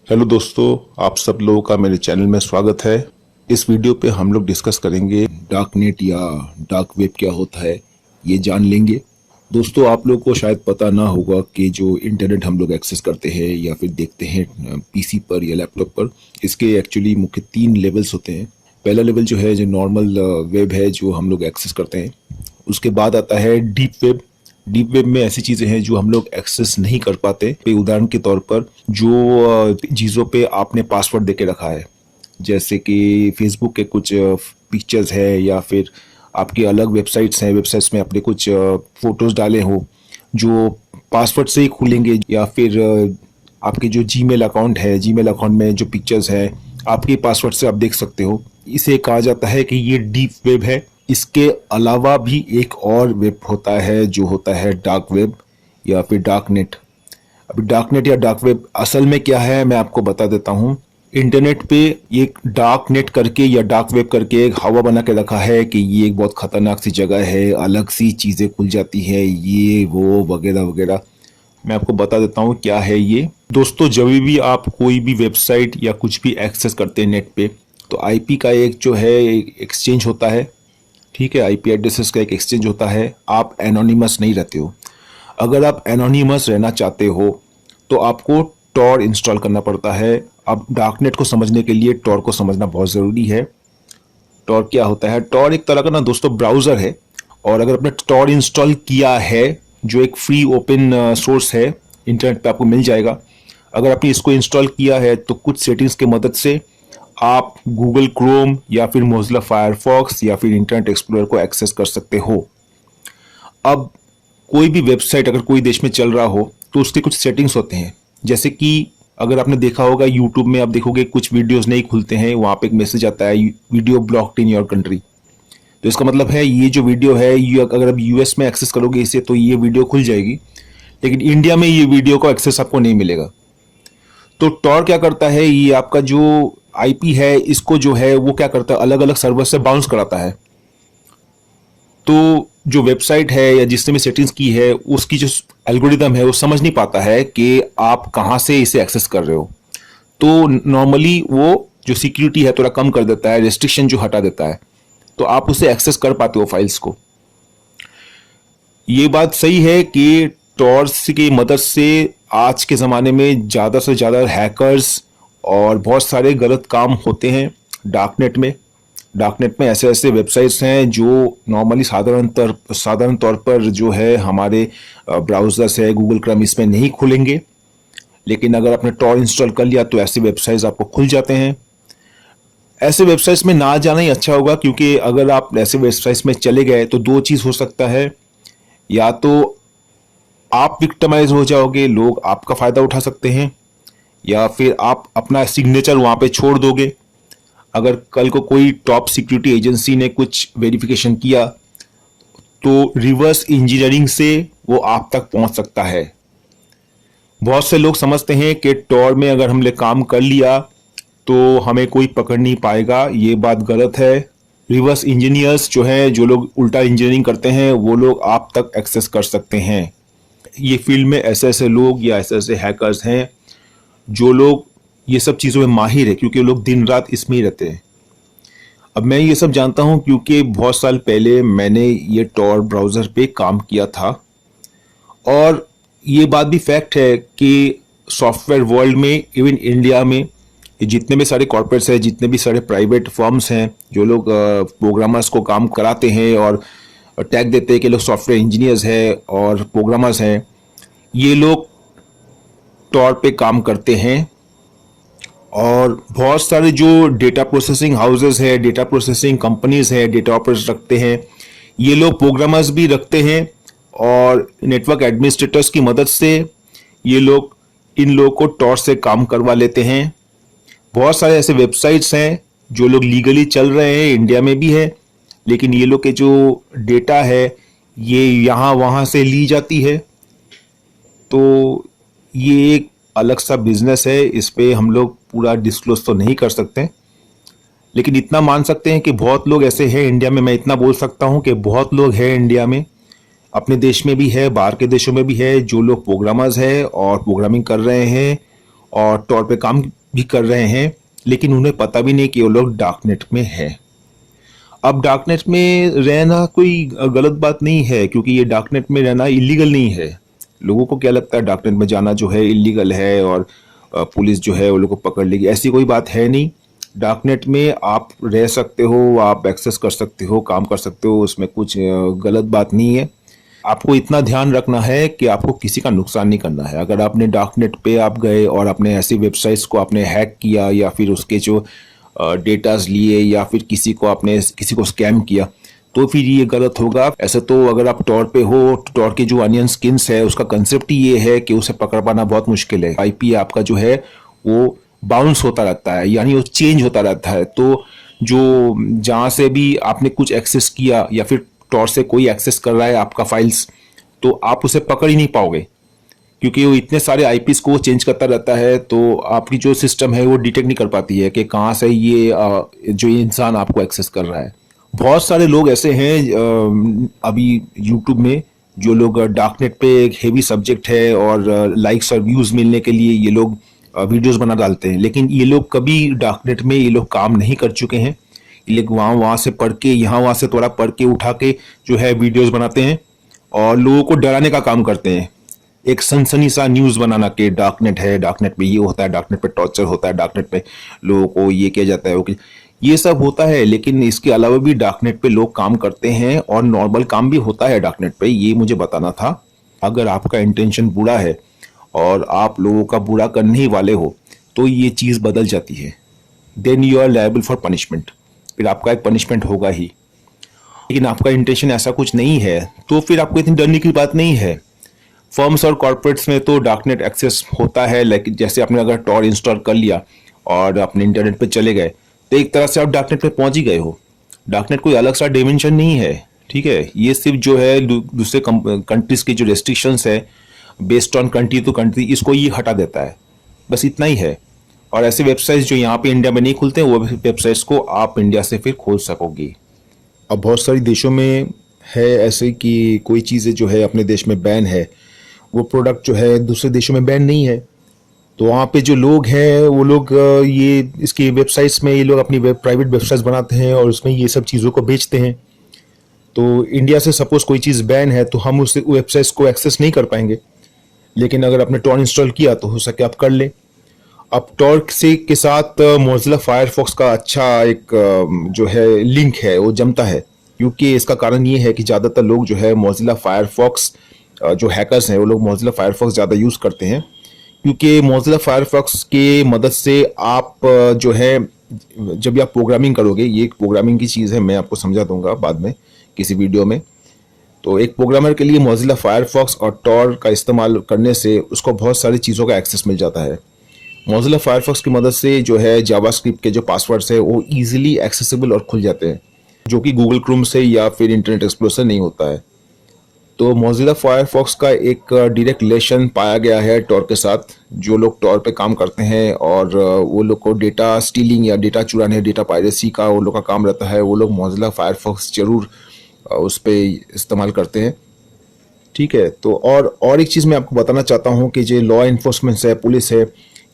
Hello दोस्तों, आप सब लोगों का मेरे चैनल में स्वागत है। इस वीडियो पे हम लोग डिस्कस करेंगे डार्क नेट या डार्क वेब क्या होता है, ये जान लेंगे। दोस्तों, आप लोगों को शायद पता ना होगा कि जो इंटरनेट हम लोग एक्सेस करते हैं या फिर देखते हैं पीसी पर या लैपटॉप पर, इसके एक्चुअली मुख्य 3 लेवल्स होते हैं। पहला लेवल जो है, जो नॉर्मल वेब है जो हम लोग एक्सेस करते हैं। उसके बाद आता है डीप वेब। डीप वेब में ऐसी चीजें हैं जो हम लोग एक्सेस नहीं कर पाते। उदाहरण के तौर पर जो चीजों पे आपने पासवर्ड देके रखा है, जैसे कि फेसबुक के कुछ पिक्चर्स है या फिर आपके अलग वेबसाइट्स हैं, वेबसाइट्स में आपने कुछ फोटोज डाले हो जो पासवर्ड से ही खुलेंगे, या फिर आपके जो जीमेल अकाउंट है, जीमेल अकाउंट में जो पिक्चर्स हैं आपके पासवर्ड से आप देख सकते हो। इसे कहा जाता है कि ये डीप वेब है। इसके अलावा भी एक और वेब होता है जो होता है डार्क वेब या फिर डार्क नेट। अभी डार्क नेट या डार्क वेब असल में क्या है मैं आपको बता देता हूँ। इंटरनेट पे एक डार्क नेट करके या डार्क वेब करके एक हवा बना के रखा है कि ये एक बहुत खतरनाक सी जगह है, अलग सी चीज़ें खुल जाती है, ये वो वगैरह वगैरह। मैं आपको बता देता हूँ क्या है ये। दोस्तों, जब भी आप कोई भी वेबसाइट या कुछ भी एक्सेस करते हैं नेट पे, तो आईपी का एक जो है एक्सचेंज होता है। ठीक है, आईपी एड्रेसेस का एक एक्सचेंज होता है। आप एनोनिमस नहीं रहते हो। अगर आप एनोनिमस रहना चाहते हो तो आपको टॉर इंस्टॉल करना पड़ता है। अब डार्कनेट को समझने के लिए टॉर को समझना बहुत ज़रूरी है। टॉर क्या होता है? टॉर एक तरह का ना दोस्तों ब्राउज़र है। और अगर आपने टॉर इंस्टॉल किया है, जो एक फ्री ओपन सोर्स है, इंटरनेट पे आपको मिल जाएगा। अगर आपने इसको इंस्टॉल किया है तो कुछ सेटिंग्स की मदद से आप गूगल क्रोम या फिर मोजिला फायरफॉक्स या फिर इंटरनेट एक्सप्लोरर को एक्सेस कर सकते हो। अब कोई भी वेबसाइट अगर कोई देश में चल रहा हो तो उसके कुछ सेटिंग्स होते हैं। जैसे कि अगर आपने देखा होगा यूट्यूब में, आप देखोगे कुछ वीडियोस नहीं खुलते हैं, वहाँ पे एक मैसेज आता है video blocked in your country. तो इसका मतलब है ये जो वीडियो है, ये अगर आप यूएस में एक्सेस करोगे इसे तो ये वीडियो खुल जाएगी, लेकिन इंडिया में ये वीडियो का एक्सेस आपको नहीं मिलेगा। तो टॉर क्या करता है, ये आपका जो आईपी है इसको जो है वो क्या करता है, अलग अलग सर्वर से बाउंस कराता है। तो जो वेबसाइट है या जिसने भी सेटिंग्स की है उसकी जो एल्गोरिदम है वो समझ नहीं पाता है कि आप कहाँ से इसे एक्सेस कर रहे हो। तो नॉर्मली वो जो सिक्योरिटी है थोड़ा कम कर देता है, रेस्ट्रिक्शन जो हटा देता है, तो आप उसे एक्सेस कर पाते हो फाइल्स को। ये बात सही है कि टॉर्स की मदद से आज के ज़माने में ज़्यादा से ज़्यादा हैकर्स और बहुत सारे गलत काम होते हैं डार्कनेट में। डार्कनेट में ऐसे ऐसे वेबसाइट्स हैं जो नॉर्मली साधारण तौर पर जो है हमारे ब्राउज़र्स है, गूगल क्रोम, इसमें नहीं खुलेंगे। लेकिन अगर आपने टॉर इंस्टॉल कर लिया तो ऐसे वेबसाइट्स आपको खुल जाते हैं। ऐसे वेबसाइट्स में ना जाना ही अच्छा होगा, क्योंकि अगर आप ऐसे वेबसाइट्स में चले गए तो दो चीज़ हो सकता है। या तो आप विक्टिमाइज हो जाओगे, लोग आपका फ़ायदा उठा सकते हैं, या फिर आप अपना सिग्नेचर वहाँ पे छोड़ दोगे। अगर कल को कोई टॉप सिक्योरिटी एजेंसी ने कुछ वेरिफिकेशन किया तो रिवर्स इंजीनियरिंग से वो आप तक पहुंच सकता है। बहुत से लोग समझते हैं कि टॉर में अगर हमने काम कर लिया तो हमें कोई पकड़ नहीं पाएगा। ये बात गलत है। रिवर्स इंजीनियर्स जो है, जो लोग उल्टा इंजीनियरिंग करते हैं, वो लोग आप तक एक्सेस कर सकते हैं। ये फील्ड में ऐसे ऐसे लोग या ऐसे ऐसे हैकर्स हैं जो लोग ये सब चीज़ों में माहिर है, क्योंकि लोग दिन रात इसमें ही रहते हैं। अब मैं ये सब जानता हूँ क्योंकि बहुत साल पहले मैंने ये टॉर ब्राउज़र पे काम किया था। और ये बात भी फैक्ट है कि सॉफ्टवेयर वर्ल्ड में, इवन इंडिया में, ये जितने भी सारे कॉर्पोरेट्स हैं, जितने भी सारे प्राइवेट फर्म्स हैं जो लोग प्रोग्रामर्स को काम कराते हैं और टैग देते हैं कि लोग सॉफ्टवेयर इंजीनियर्स हैं और प्रोग्रामर्स हैं, ये लोग टॉर पे काम करते हैं। और बहुत सारे जो डेटा प्रोसेसिंग हाउसेस है, डेटा प्रोसेसिंग कंपनीज है, डेटा ऑपरेटर्स रखते हैं, ये लोग प्रोग्रामर्स भी रखते हैं। और नेटवर्क एडमिनिस्ट्रेटर्स की मदद से ये लोग इन लोगों को टॉर से काम करवा लेते हैं। बहुत सारे ऐसे वेबसाइट्स हैं जो लोग लीगली चल रहे हैं, इंडिया में भी है, लेकिन ये लोग के जो डेटा है ये यहाँ वहाँ से ली जाती है। तो ये एक अलग सा बिजनेस है, इस पे हम लोग पूरा डिस्क्लोज तो नहीं कर सकते, लेकिन इतना मान सकते हैं कि बहुत लोग ऐसे हैं इंडिया में। मैं इतना बोल सकता हूँ कि बहुत लोग हैं इंडिया में, अपने देश में भी है, बाहर के देशों में भी है, जो लोग प्रोग्रामर्स हैं और प्रोग्रामिंग कर रहे हैं और तौर पे काम भी कर रहे हैं, लेकिन उन्हें पता भी नहीं कि वो लोग डार्कनेट में हैं। अब डार्कनेट में रहना कोई गलत बात नहीं है, क्योंकि ये डार्कनेट में रहना इलीगल नहीं है। लोगों को क्या लगता है डार्कनेट में जाना जो है इलीगल है और पुलिस जो है वो लोग को पकड़ लेगी, ऐसी कोई बात है नहीं। डार्कनेट में आप रह सकते हो, आप एक्सेस कर सकते हो, काम कर सकते हो, उसमें कुछ गलत बात नहीं है। आपको इतना ध्यान रखना है कि आपको किसी का नुकसान नहीं करना है। अगर आपने डार्कनेट पे आप गए और आपने ऐसी वेबसाइट्स को आपने हैक किया या फिर उसके जो डेटाज लिए या फिर किसी को स्कैम किया, तो फिर ये गलत होगा। ऐसे तो अगर आप टॉर पे हो, टॉर के जो अनियन स्किन्स है उसका कंसेप्ट ही ये है कि उसे पकड़ पाना बहुत मुश्किल है। आईपी आपका जो है वो बाउंस होता रहता है, यानी वो चेंज होता रहता है। तो जो जहाँ से भी आपने कुछ एक्सेस किया या फिर टॉर से कोई एक्सेस कर रहा है आपका फाइल्स, तो आप उसे पकड़ ही नहीं पाओगे, क्योंकि वो इतने सारे आईपीस को चेंज करता रहता है। तो आपकी जो सिस्टम है वो डिटेक्ट नहीं कर पाती है कि कहाँ से ये जो ये इंसान आपको एक्सेस कर रहा है। बहुत सारे लोग ऐसे हैं अभी यूट्यूब में, जो लोग डार्कनेट पे एक हेवी सब्जेक्ट है और लाइक्स और व्यूज मिलने के लिए ये लोग वीडियोस बना डालते हैं, लेकिन ये लोग कभी डार्कनेट में ये लोग काम नहीं कर चुके हैं। ये लोग वहाँ से पढ़ के, वहाँ से थोड़ा पढ़ के उठा के जो है वीडियोस बनाते हैं और लोगों को डराने का काम करते हैं। एक सनसनी सा न्यूज बनाना कि डार्कनेट है, डार्कनेट पे ये होता है, डार्कनेट पे टॉर्चर होता है, डार्कनेट पे लोगों को ये किया जाता है, ओके, ये सब होता है। लेकिन इसके अलावा भी डार्कनेट पे लोग काम करते हैं और नॉर्मल काम भी होता है डार्कनेट पे, ये मुझे बताना था। अगर आपका इंटेंशन बुरा है और आप लोगों का बुरा करने ही वाले हो, तो ये चीज़ बदल जाती है। Then you are liable for punishment, फिर आपका एक पनिशमेंट होगा ही। लेकिन आपका इंटेंशन ऐसा कुछ नहीं है, तो फिर आपको इतनी डरने की बात नहीं है। फर्म्स और कॉर्पोरेट्स में तो डार्कनेट एक्सेस होता है, लेकिन जैसे आपने अगर टॉर इंस्टॉल कर लिया और अपने इंटरनेट पे चले गए, तो एक तरह से आप डार्कनेट पे पहुंच ही गए हो। डार्कनेट कोई अलग सा डिमेंशन नहीं है, ठीक है। ये सिर्फ जो है दूसरे कंट्रीज की जो रेस्ट्रिक्शंस है based on country to country, इसको ये हटा देता है, बस इतना ही है। और ऐसे वेबसाइट्स जो यहाँ पे इंडिया में नहीं खुलते, वो वेबसाइट्स को आप इंडिया से फिर खोल सकोगे। अब बहुत सारे देशों में है ऐसे कि कोई चीज़ें जो है अपने देश में बैन है, वो प्रोडक्ट जो है दूसरे देशों में बैन नहीं है। तो वहाँ पे जो लोग हैं वो लोग ये इसकी वेबसाइट्स में ये लोग अपनी प्राइवेट वेबसाइट्स बनाते हैं और उसमें ये सब चीज़ों को बेचते हैं। तो इंडिया से सपोज कोई चीज़ बैन है तो हम उस वेबसाइट्स को एक्सेस नहीं कर पाएंगे, लेकिन अगर आपने टॉर इंस्टॉल किया तो हो सके आप कर लें। अब टॉर से के साथ मोज़िला फायरफॉक्स का अच्छा एक जो है लिंक है, वो जमता है। क्योंकि इसका कारण ये है कि ज़्यादातर लोग जो है मोज़िला फायरफॉक्स, जो हैकर्स हैं वो लोग मोज़िला फायरफॉक्स ज़्यादा यूज़ करते हैं, क्योंकि मोज़िला फायरफॉक्स के मदद से आप जो है जब भी आप प्रोग्रामिंग करोगे, ये एक प्रोग्रामिंग की चीज़ है, मैं आपको समझा दूंगा बाद में किसी वीडियो में। तो एक प्रोग्रामर के लिए मोज़िला फायरफॉक्स और टॉर का इस्तेमाल करने से उसको बहुत सारी चीज़ों का एक्सेस मिल जाता है। मोज़िला फायरफॉक्स की मदद से जो है जावास्क्रिप्ट के जो पासवर्ड्स है वो ईजिली एक्सेसिबल और खुल जाते हैं, जो कि गूगल क्रोम से या फिर इंटरनेट एक्सप्लोरर से नहीं होता है। तो मोज़िला फायरफॉक्स का एक डायरेक्ट रिलेशन पाया गया है टॉर के साथ। जो लोग टॉर पे काम करते हैं और वो लोग को डेटा स्टीलिंग या डेटा चुराने, डेटा पायरेसी का वो लोग का काम रहता है, वो लोग मोज़िला फायरफॉक्स जरूर उस पर इस्तेमाल करते हैं, ठीक है। तो और एक चीज़ मैं आपको बताना चाहता हूँ कि जो लॉ इन्फोर्समेंट है, पुलिस है,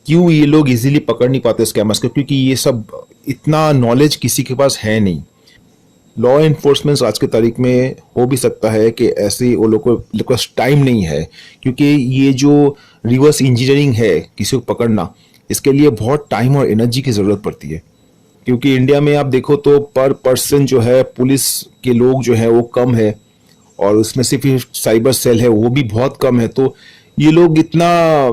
क्यों ये लोग इजीली पकड़ नहीं पाते स्कैमर्स को, क्योंकि ये सब इतना नॉलेज किसी के पास है नहीं। लॉ इन्फोर्समेंट आज की तारीख में हो भी सकता है कि ऐसे वो लोग के पास टाइम नहीं है, क्योंकि ये जो रिवर्स इंजीनियरिंग है किसी को पकड़ना, इसके लिए बहुत टाइम और एनर्जी की ज़रूरत पड़ती है। क्योंकि इंडिया में आप देखो तो पर पर्सन जो है पुलिस के लोग जो है वो कम है, और उसमें से फिर साइबर सेल है वो भी बहुत कम है। तो ये लोग इतना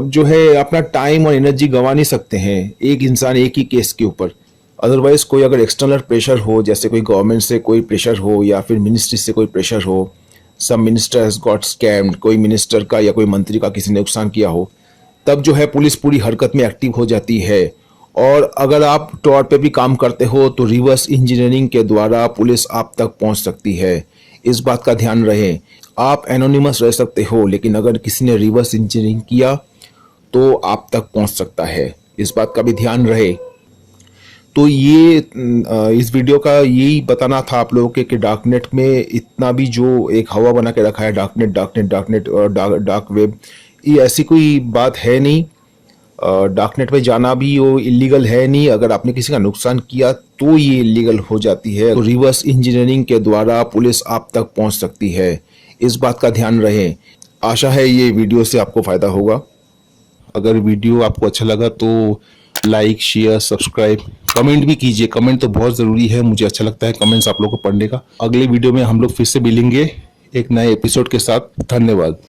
जो है अपना टाइम और एनर्जी गंवा नहीं सकते हैं एक इंसान एक ही केस के ऊपर। अदरवाइज कोई अगर एक्सटर्नल प्रेशर हो, जैसे कोई गवर्नमेंट से कोई प्रेशर हो या फिर मिनिस्ट्री से कोई प्रेशर हो, सम मिनिस्टर हैज गॉट स्कैम्ड, कोई मिनिस्टर का या कोई मंत्री का किसी ने नुकसान किया हो, तब जो है पुलिस पूरी हरकत में एक्टिव हो जाती है। और अगर आप टॉर पे भी काम करते हो तो रिवर्स इंजीनियरिंग के द्वारा पुलिस आप तक पहुंच सकती है। इस बात का ध्यान रहे। आप एनोनिमस रह सकते हो, लेकिन अगर किसी ने रिवर्स इंजीनियरिंग किया तो आप तक पहुंच सकता है, इस बात का भी ध्यान रहे। तो ये इस वीडियो का यही बताना था आप लोगों के कि डार्कनेट में इतना भी जो एक हवा बना के रखा है, डार्कनेट डार्कनेट डार्कनेट और डार्क वेब, ये ऐसी कोई बात है नहीं। डार्कनेट पे जाना भी वो इलीगल है नहीं। अगर आपने किसी का नुकसान किया तो ये इलीगल हो जाती है। तो रिवर्स इंजीनियरिंग के द्वारा पुलिस आप तक पहुंच सकती है, इस बात का ध्यान रहे। आशा है ये वीडियो से आपको फायदा होगा। अगर वीडियो आपको अच्छा लगा तो लाइक, शेयर, सब्सक्राइब, कमेंट भी कीजिए। कमेंट तो बहुत ज़रूरी है, मुझे अच्छा लगता है कमेंट्स आप लोगों को पढ़ने का। अगले वीडियो में हम लोग फिर से मिलेंगे एक नए एपिसोड के साथ। धन्यवाद।